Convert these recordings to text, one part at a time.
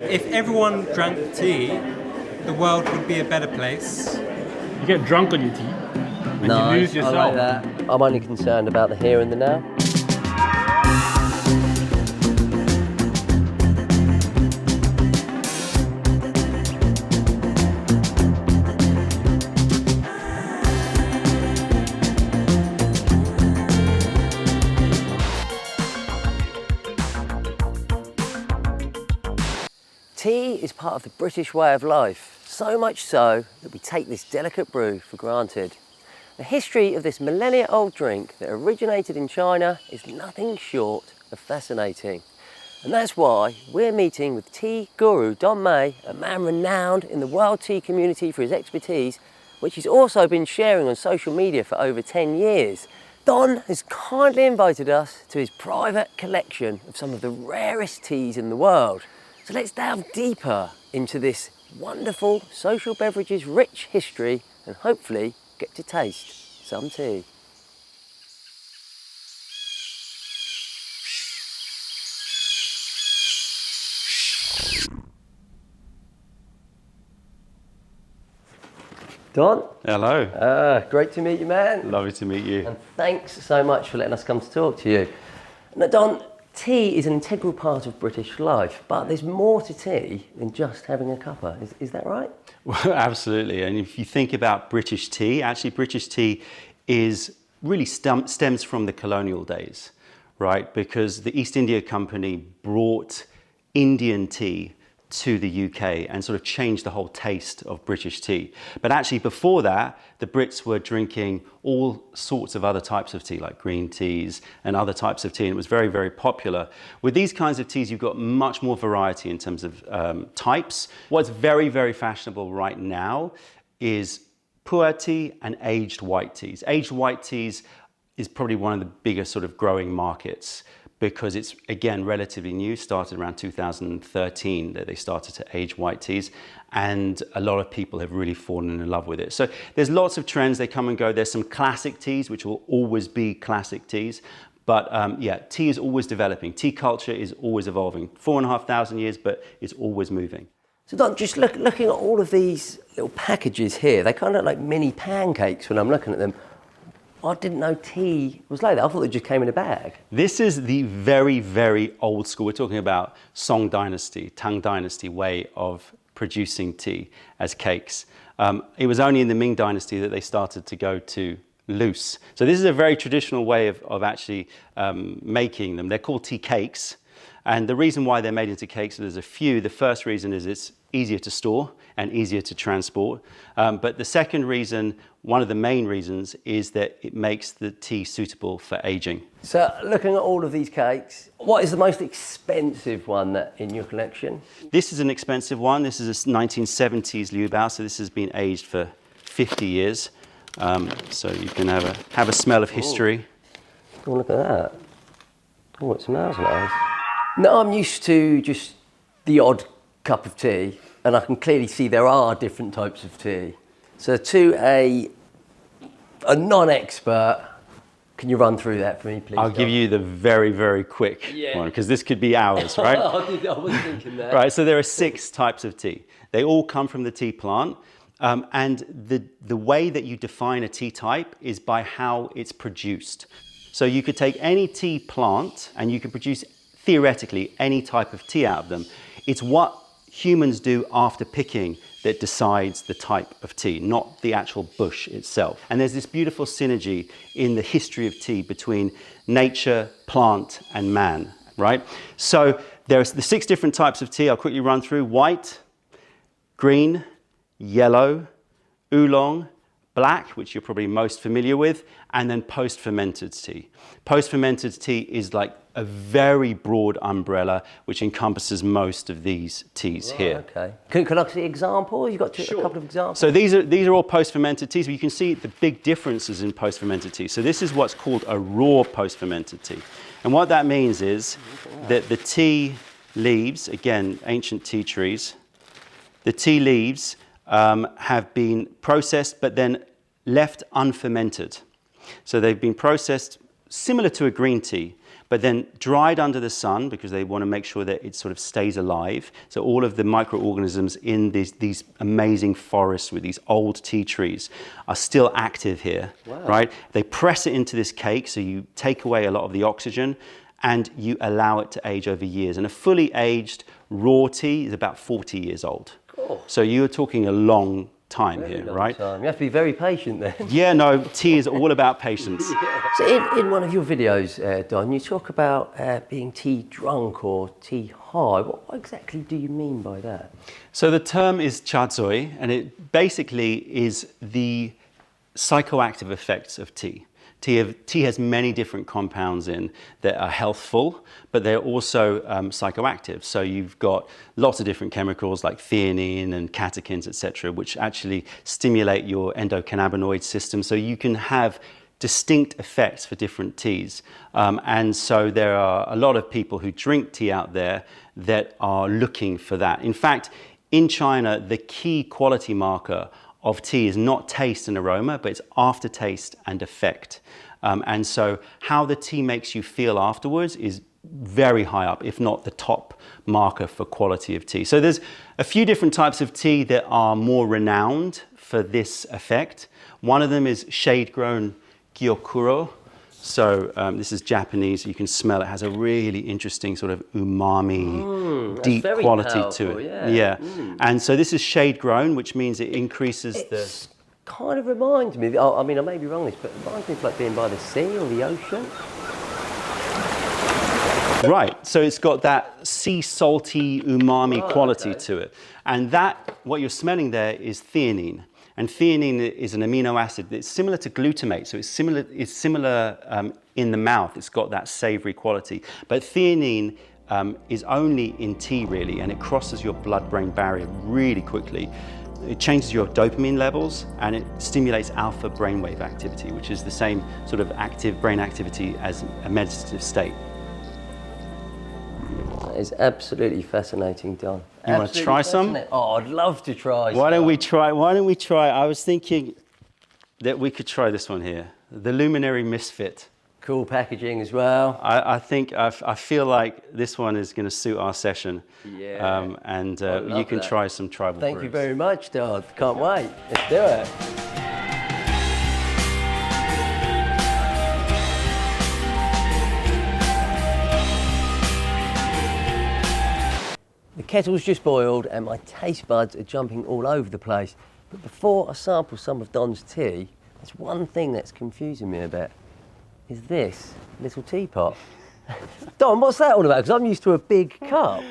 If everyone drank tea, the world would be a better place. You get drunk on your tea and Nice, you lose yourself. I like that. I'm only concerned about the here and the now. Tea is part of the British way of life, so much so that we take this delicate brew for granted. The history of this millennia-old drink that originated in China is nothing short of fascinating. And that's why we're meeting with tea guru Don May, a man renowned in the world tea community for his expertise, which he's also been sharing on social media for over 10 years. Don has kindly invited us to his private collection of some of the rarest teas in the world. So let's delve deeper into this wonderful social beverages rich history and hopefully get to taste some tea. Don? Hello. Great to meet you, man. Lovely to meet you. And thanks so much for letting us come to talk to you. Now, Don, tea is an integral part of British life, but there's more to tea than just having a cuppa. Is that right? Well, absolutely. And if you think about British tea, actually British tea is really stems from the colonial days, right? Because the East India Company brought Indian tea to the UK and sort of changed the whole taste of British tea. But actually before that, the Brits were drinking all sorts of other types of tea, like green teas and other types of tea, and it was very, very popular. With these kinds of teas, you've got much more variety in terms of types. What's very, very fashionable right now is pu'er tea and aged white teas. Aged white teas is probably one of the biggest sort of growing markets, because it's, again, relatively new, started around 2013 that they started to age white teas, and a lot of people have really fallen in love with it. So there's lots of trends, they come and go. There's some classic teas, which will always be classic teas, but yeah, tea is always developing. Tea culture is always evolving. 4,500 years, but it's always moving. So Don, just looking at all of these little packages here, they kind of look like mini pancakes when I'm looking at them. I didn't know tea was like that. I thought it just came in a bag. This is the very, very old school. We're talking about Song Dynasty, Tang Dynasty way of producing tea as cakes. It was only in the Ming Dynasty that they started to go to loose. So this is a very traditional way of actually making them. They're called tea cakes. And the reason why they're made into cakes, there's a few. The first reason is it's easier to store and easier to transport. But the second reason, one of the main reasons, is that it makes the tea suitable for aging. So looking at all of these cakes, what is the most expensive one in your collection? This is an expensive one. This is a 1970s Liu Bao, so this has been aged for 50 years. So you can have a smell of history. Oh, look at that. Oh, it smells nice. No, I'm used to just the odd cup of tea, and I can clearly see there are different types of tea. So to a non-expert, can you run through that for me, please? I'll give you the very, very quick one, because this could be hours, right? I was thinking that. Right, so there are 6 types of tea. They all come from the tea plant, and the way that you define a tea type is by how it's produced. So you could take any tea plant and you could produce theoretically any type of tea out of them. It's what humans do after picking that decides the type of tea, not the actual bush itself. And there's this beautiful synergy in the history of tea between nature, plant, and man, right? So there's the 6 different types of tea. I'll quickly run through: white, green, yellow, oolong, black, which you're probably most familiar with, and then post-fermented tea. Post-fermented tea is like a very broad umbrella which encompasses most of these teas here. Okay. Can I see examples? You've got a couple of examples. So these are all post-fermented teas, but you can see the big differences in post-fermented tea. So this is what's called a raw post-fermented tea. And what that means is that the tea leaves, again, ancient tea trees, the tea leaves have been processed but then left unfermented. So they've been processed similar to a green tea, but then dried under the sun because they want to make sure that it sort of stays alive. So all of the microorganisms in these amazing forests with these old tea trees are still active here, right? They press it into this cake, so you take away a lot of the oxygen and you allow it to age over years. And a fully aged raw tea is about 40 years old. Cool. So you're talking a long time Very here, long right? time. You have to be very patient then. Yeah, no, tea is all about patience. So in one of your videos, Don, you talk about being tea drunk or tea high. What exactly do you mean by that? So the term is chazoi, and it basically is the psychoactive effects of tea. Tea has many different compounds in that are healthful, but they're also psychoactive. So you've got lots of different chemicals like theanine and catechins, etc., which actually stimulate your endocannabinoid system. So you can have distinct effects for different teas. And so there are a lot of people who drink tea out there that are looking for that. In fact, in China, the key quality marker of tea is not taste and aroma, but it's aftertaste and effect. And so how the tea makes you feel afterwards is very high up, if not the top marker for quality of tea. So there's a few different types of tea that are more renowned for this effect. One of them is shade-grown gyokuro. So this is Japanese, you can smell it, has a really interesting sort of umami, deep quality powerful, to it. yeah. And so this is shade grown, which means it increases It kind of reminds me, I mean, I may be wrong, but it reminds me of like being by the sea or the ocean. Right, so it's got that sea salty umami quality to it. And that, what you're smelling there is theanine. And theanine is an amino acid that's similar to glutamate. So it's similar in the mouth. It's got that savory quality. But theanine is only in tea really, and it crosses your blood-brain barrier really quickly. It changes your dopamine levels and it stimulates alpha brainwave activity, which is the same sort of active brain activity as a meditative state. That is absolutely fascinating, Don. You want to try some? Oh, I'd love to try. Why don't we try? I was thinking that we could try this one here, the Luminary Misfit. Cool packaging as well. I feel like this one is going to suit our session. Yeah. And you can try some tribal Thank brews. you very much, Don. Can't wait. Let's do it. The kettle's just boiled and my taste buds are jumping all over the place. But before I sample some of Don's tea, there's one thing that's confusing me a bit. Is this little teapot. Don, what's that all about? Because I'm used to a big cup.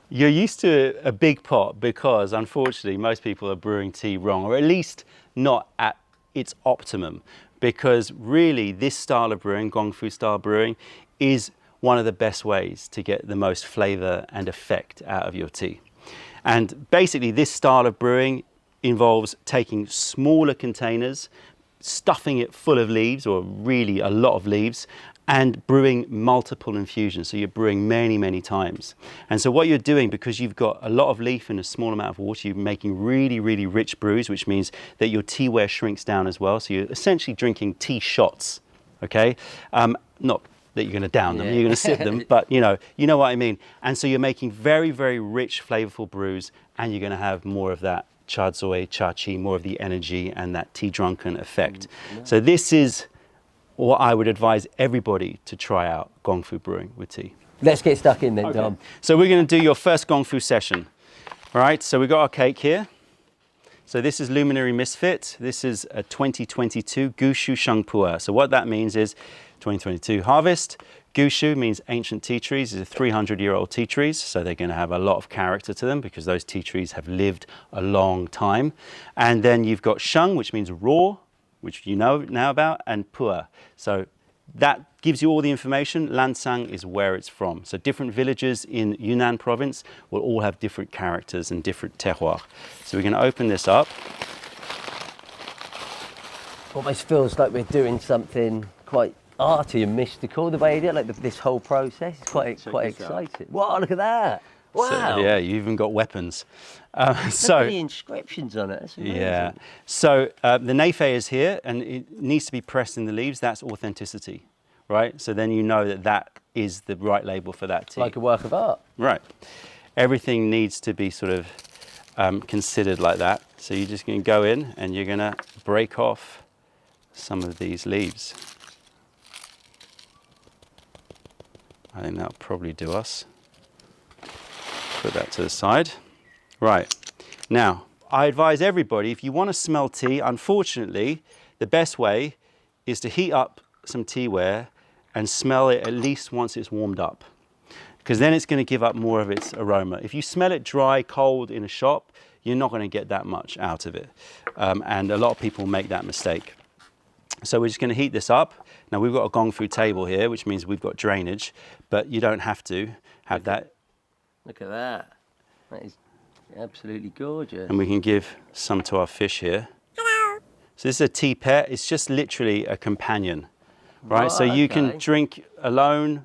You're used to a big pot because, unfortunately, most people are brewing tea wrong, or at least not at its optimum. Because really, this style of brewing, Gongfu style brewing, is one of the best ways to get the most flavor and effect out of your tea. And basically, this style of brewing involves taking smaller containers, stuffing it full of leaves, or really a lot of leaves, and brewing multiple infusions. So you're brewing many, many times. And so what you're doing, because you've got a lot of leaf and a small amount of water, you're making really, really rich brews, which means that your teaware shrinks down as well. So you're essentially drinking tea shots, okay? Not that you're going to down them, you're going to sip them, but you know what I mean. And so you're making very, very rich, flavorful brews, and you're going to have more of that chadzoi, chachi, more of the energy and that tea drunken effect. So this is what I would advise everybody to try out, Gongfu brewing with tea. Let's get stuck in then, Dom. So we're going to do your first Gongfu session. All right, so we've got our cake here. So this is Luminary Misfit. This is a 2022 Gushu Shengpua. So what that means is 2022 harvest. Gushu means ancient tea trees. These are 300-year-old tea trees, so they're going to have a lot of character to them because those tea trees have lived a long time. And then you've got Sheng, which means raw, which you know now about, and Pua. So that gives you all the information. Lansang is where it's from. So different villages in Yunnan province will all have different characters and different terroir. So we're going to open this up. Almost feels like we're doing something quite arty and mystical, the way you do it, like this whole process. It's quite exciting. Wow, look at that. Wow. So, yeah, you even got weapons. Look at the inscriptions on it. That's amazing. Yeah. So the neife is here and it needs to be pressed in the leaves. That's authenticity, right? So then you know that is the right label for that tea. Like a work of art. Right. Everything needs to be sort of considered like that. So you're just going to go in and you're going to break off some of these leaves. I think that'll probably do us. Put that to the side. Right. Now, I advise everybody, if you want to smell tea, unfortunately, the best way is to heat up some teaware and smell it at least once it's warmed up, because then it's going to give up more of its aroma. If you smell it dry, cold in a shop, you're not going to get that much out of it. And a lot of people make that mistake. So we're just going to heat this up. Now we've got a gong fu table here, which means we've got drainage, but you don't have to have that. Look at that. That is absolutely gorgeous. And we can give some to our fish here. Hello. So this is a tea pet. It's just literally a companion, right? So you can drink alone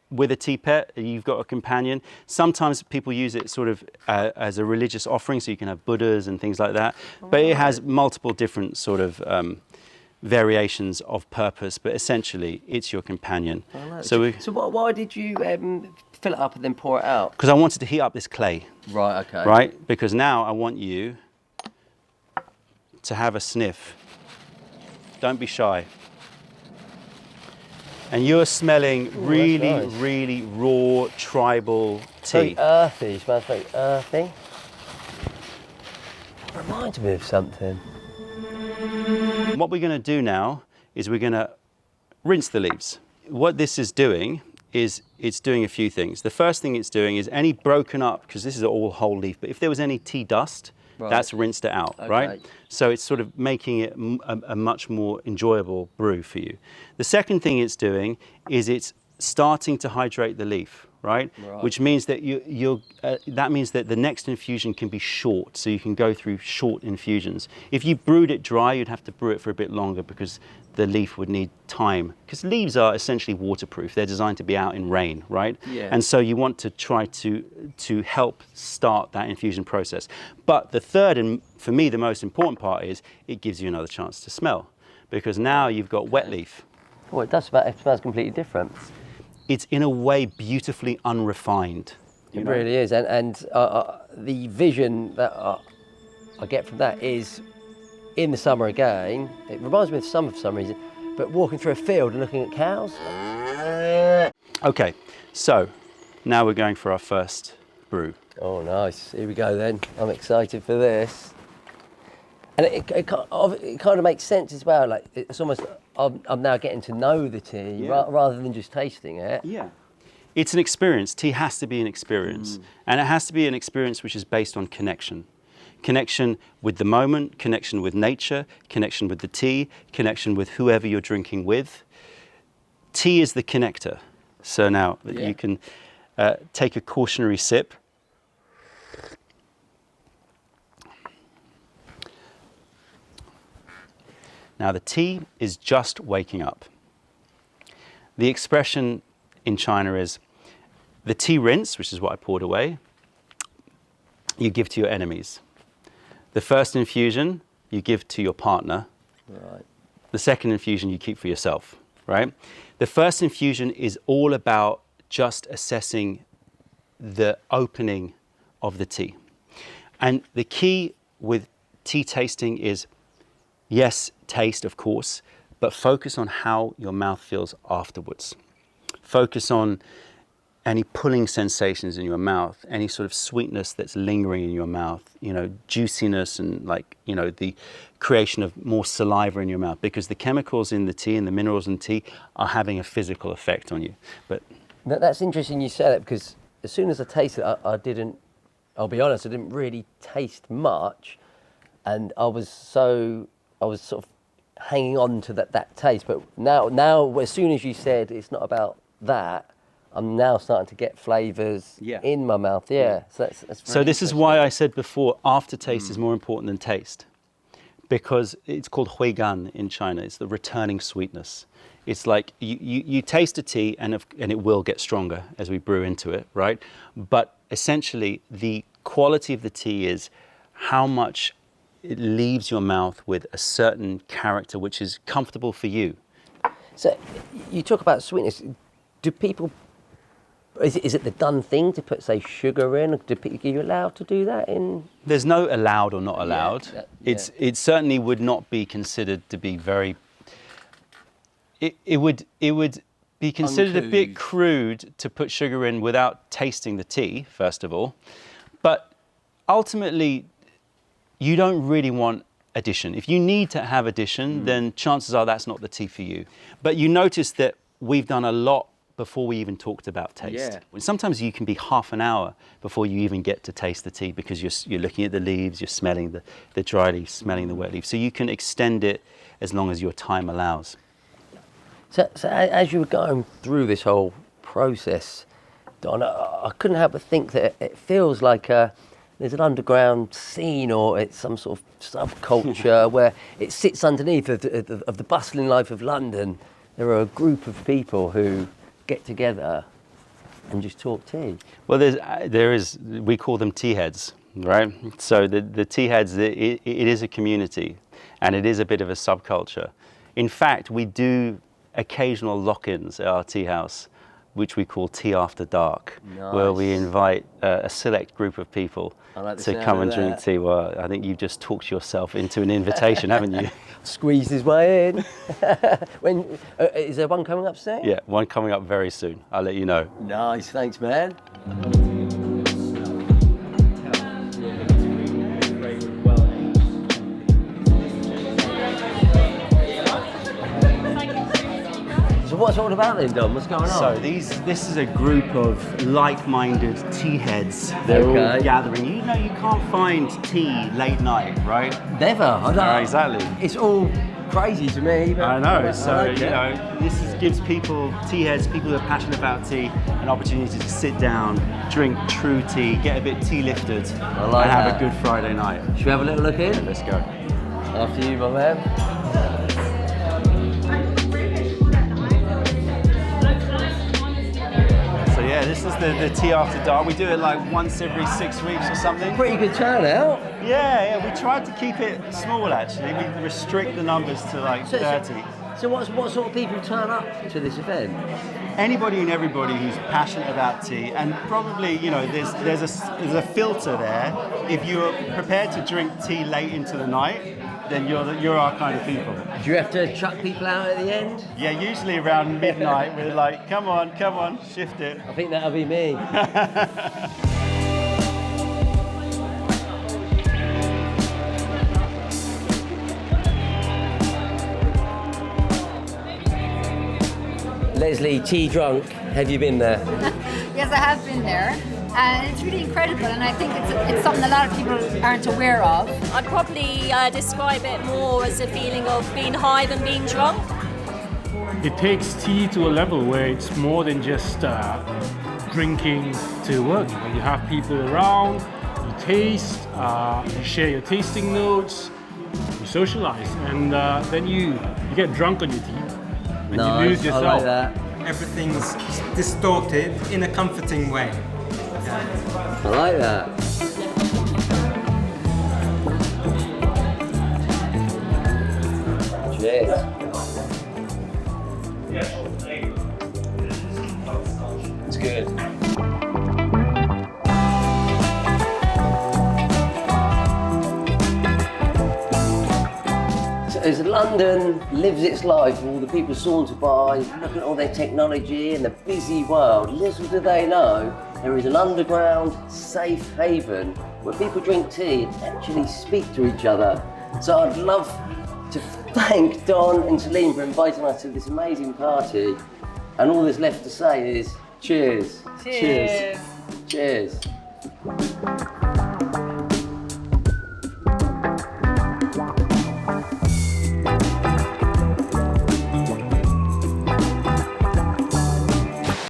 with a tea pet. You've got a companion. Sometimes people use it sort of as a religious offering, so you can have Buddhas and things like that. But it has multiple different sort of variations of purpose, but essentially it's your companion. So why did you fill it up and then pour it out? Because I wanted to heat up this clay. Right, okay. Right? Because now I want you to have a sniff. Don't be shy. And you're smelling really raw tribal tea. Very earthy, smells very earthy. Reminds me of something. What we're going to do now is we're going to rinse the leaves. What this is doing is it's doing a few things. The first thing it's doing is any broken up, because this is all whole leaf, but if there was any tea dust, that's rinsed it out, right? So it's sort of making it a much more enjoyable brew for you. The second thing it's doing is it's starting to hydrate the leaf, right? Which means that that means that the next infusion can be short, so you can go through short infusions. If you brewed it dry, you'd have to brew it for a bit longer because the leaf would need time. Because leaves are essentially waterproof. They're designed to be out in rain, right? Yeah. And so you want to try to help start that infusion process. But the third, and for me the most important part, is it gives you another chance to smell, because now you've got wet leaf. Oh, it does smell, it smells completely different. It's in a way beautifully unrefined. It really is, and the vision that I get from that is, in the summer again, it reminds me of summer for some reason, but walking through a field and looking at cows. Okay, so now we're going for our first brew. Oh, nice. Here we go then. I'm excited for this. And it kind of makes sense as well. Like, it's almost, I'm now getting to know the tea rather than just tasting it. Yeah. It's an experience. Tea has to be an experience. And it has to be an experience which is based on connection. Connection with the moment, connection with nature, connection with the tea, connection with whoever you're drinking with. Tea is the connector. So now you can take a cautionary sip. Now the tea is just waking up. The expression in China is the tea rinse, which is what I poured away, you give to your enemies. The first infusion you give to your partner. Right. The second infusion you keep for yourself, right? The first infusion is all about just assessing the opening of the tea. And the key with tea tasting is, yes, taste, of course, but focus on how your mouth feels afterwards. Focus on any pulling sensations in your mouth, any sort of sweetness that's lingering in your mouth, juiciness and the creation of more saliva in your mouth, because the chemicals in the tea and the minerals in tea are having a physical effect on you. But that's interesting you say that, because as soon as I tasted it, I'll be honest, I didn't really taste much, and I was sort of hanging on to that taste. But now, as soon as you said it's not about that, I'm now starting to get flavours in my mouth. Yeah. So this is why I said before, aftertaste is more important than taste, because it's called huigan in China. It's the returning sweetness. It's like you taste a tea and it will get stronger as we brew into it, right? But essentially, the quality of the tea is how much it leaves your mouth with a certain character which is comfortable for you. So you talk about sweetness. do people? Is it the done thing to put, say, sugar in? Are you allowed to do that in? There's no allowed or not allowed. Yeah. It certainly would not be considered to be very. It would be considered a bit crude to put sugar in without tasting the tea, first of all. But ultimately, you don't really want addition. If you need to have addition, then chances are that's not the tea for you. But you notice that we've done a lot before we even talked about taste. Yeah. Sometimes you can be half an hour before you even get to taste the tea because you're looking at the leaves, you're smelling the dry leaves, smelling the wet leaves. So you can extend it as long as your time allows. So as you were going through this whole process, Don, I couldn't help but think that it feels like there's an underground scene, or it's some sort of subculture where it sits underneath of the bustling life of London. There are a group of people who get together and just talk tea. Well, we call them teaheads, right? So the teaheads, it is a community, and it is a bit of a subculture. In fact, we do occasional lock-ins at our tea house, which we call Tea After Dark, where we invite a select group of people to come and drink tea. Well, I think you've just talked yourself into an invitation, haven't you? Squeezed his way in. When is there one coming up soon? Yeah, one coming up very soon. I'll let you know. Nice, thanks, man. So what's it all about then, Don? What's going on? So this is a group of like-minded tea heads. They're all gathering. You know, you can't find tea late night, right? Never. I know. Exactly. It's all crazy to me. But I know. Like gives people, tea heads, people who are passionate about tea, an opportunity to sit down, drink true tea, get a bit tea lifted, and have a good Friday night. Should we have a little look in? Yeah, let's go. After you, my man. Yeah, this is the Tea After Dark. We do it like once every 6 weeks or something. Pretty good turnout. Yeah, we tried to keep it small actually. We restrict the numbers to like 30. So what sort of people turn up to this event? Anybody and everybody who's passionate about tea, and probably, you know, there's a filter there. If you're prepared to drink tea late into the night, then you're our kind of people. Do you have to chuck people out at the end? Yeah, usually around midnight we're like, come on, shift it. I think that'll be me. Leslie, tea drunk, have you been there? Yes, I have been there. And it's really incredible, and I think it's something a lot of people aren't aware of. I'd probably describe it more as a feeling of being high than being drunk. It takes tea to a level where it's more than just drinking to work. You have people around, you taste, you share your tasting notes, you socialize, and then you get drunk on your tea. And you lose yourself. I like that. Everything's distorted in a comforting way. I like that. Cheers. It's good. So as London lives its life, all the people saunter by, look at all their technology and the busy world, little do they know there is an underground, safe haven where people drink tea and actually speak to each other. So I'd love to thank Don and Celine for inviting us to this amazing party. And all that's left to say is cheers. Cheers. Cheers.